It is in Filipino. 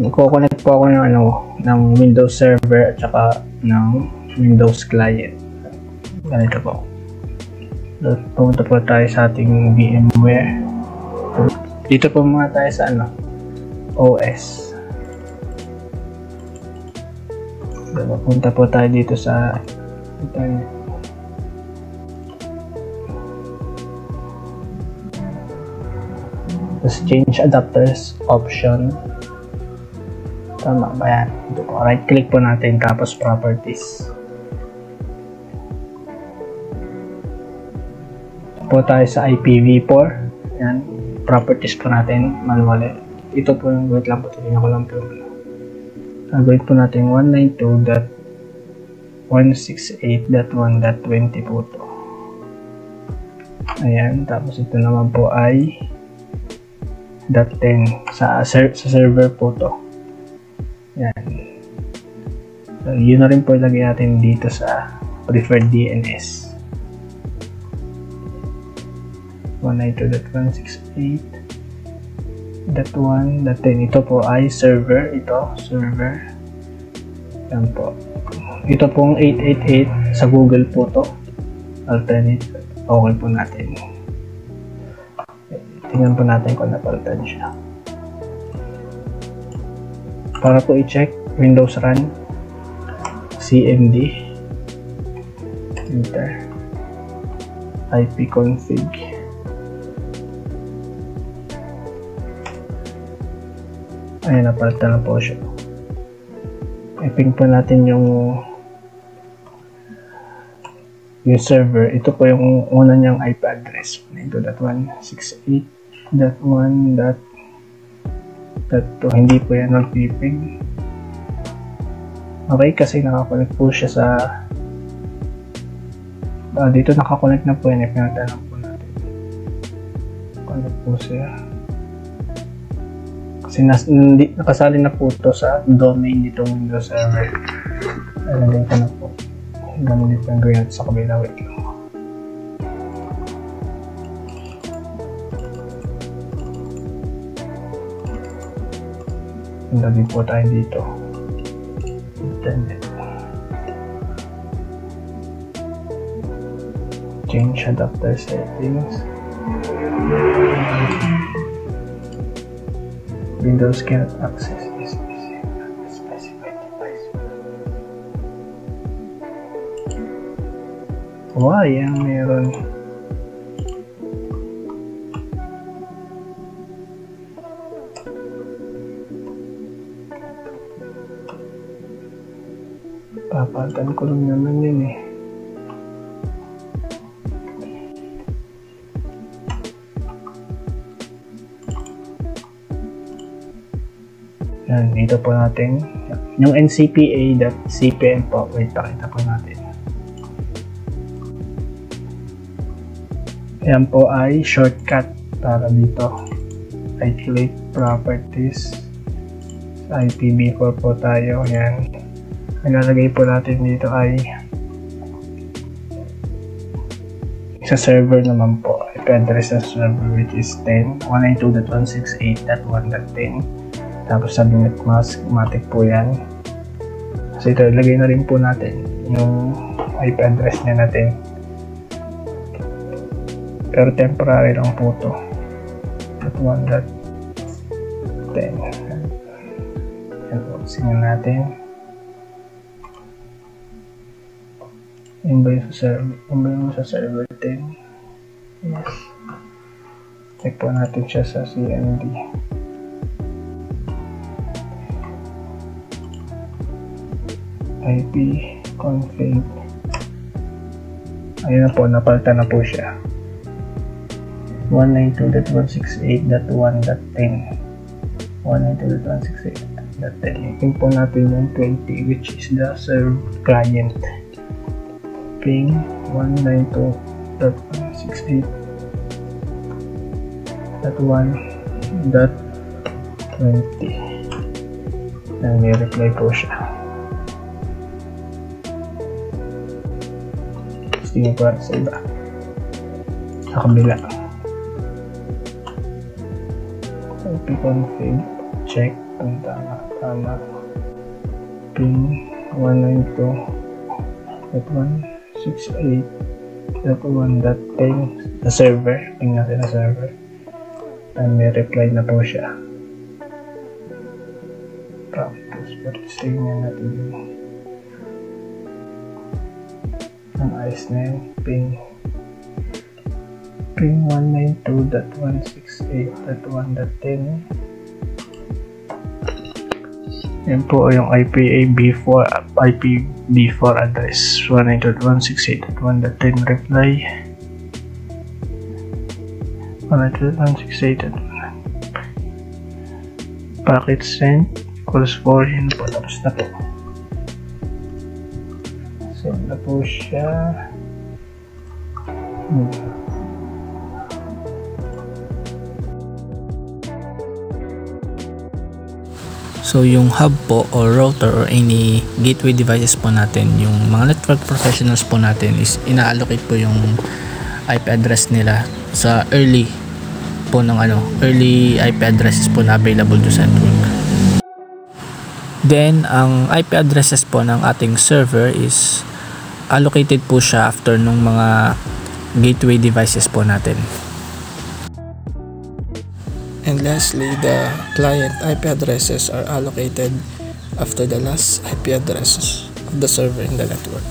Nagko-connect po ako ng ng Windows Server at saka ng Windows Client. Ganito po. Pumunta po tayo sa ating VMware. Dito po muna tayo sa OS. Punta po tayo dito sa internet. Tapos change adapters option. Tama ba yan? Ito po, right click po natin tapos properties. Ito po tayo sa IPv4. Yan, properties po natin manually. Ito po yung wait lang po, tingnan ko lang po. Gagawin po natin 192.168.1.20 po ito. Ayan, tapos ito naman po ay .10 sa server po to. Yan. So, yun na rin po ilagay natin dito sa preferred DNS. 192.168.1.10. Ito po ay server. Ito, server. Yan po. Ito pong 888 sa Google po to. Alternate. Okay po natin. Tingnan po natin kung napalitan siya. Para po i-check, Windows Run, CMD, enter, ipconfig. Ayan, napalitan na po siya. I-ping po natin yung server. Ito po yung una niyang IP address. 192.168.1.2. Hindi po yan mag-ping. Okay, kasi nakakonect po siya sa dito nakakonect na po yan. Ipinatanong po natin. Connect po siya. Kasi nakasali na po ito sa domain nitong Windows Server. Alam ko na po. Ganun dito yung gawin natin sa kabila. Wait lang. Lagi po tayo dito. Internet. Change adapter settings. Windows cannot access this specified device. Wow, yan meron. Papalitan ko lang naman yun eh. Yan, dito po natin. Yung ncpa.cpn po. Wait, pakita po natin. Yan po ay shortcut para dito. Right click, properties. Sa IPv4 po tayo. Yan. Nilalagay po natin dito ay sa server naman po. IP address sa server which is 192.168.1.10. Tapos subnet mask-matic po yan. So ito, ilagay na rin po natin yung IP address niya natin. Pero temporary lang po ito. At 1.10. Yan po, sinin natin. Yun ba yung sa server 10? Yes. Check po natin siya sa CMD. IP config. Ayun na po, napalitan na po siya. 192.168.1.10 192.168.10. Ipin po natin yung 20 which is the server client. Ping 192.168.1.20. And may reply po siya. Tingin ko sa iba. Sa kabila. ipconfig, check kung tama. Ping 192.168.1.10 na server. Ping natin na server. And may reply na po siya. Tapos, pag-save nga natin ang ayos na yun. Ping 192.168.1.10. Yan po yung IPv4 address 192.168.1.10 reply 192.168.1 packet sent equals 4. Yan po, tapos na po. Send na po siya. So yung hub po or router or any gateway devices po natin, yung mga network professionals po natin is ina-allocate po yung IP address nila sa early po ng early IP addresses po na available do sa network. Then ang IP addresses po ng ating server is allocated po siya after nung mga gateway devices po natin. And lastly, the client IP addresses are allocated after the last IP addresses of the server in the network.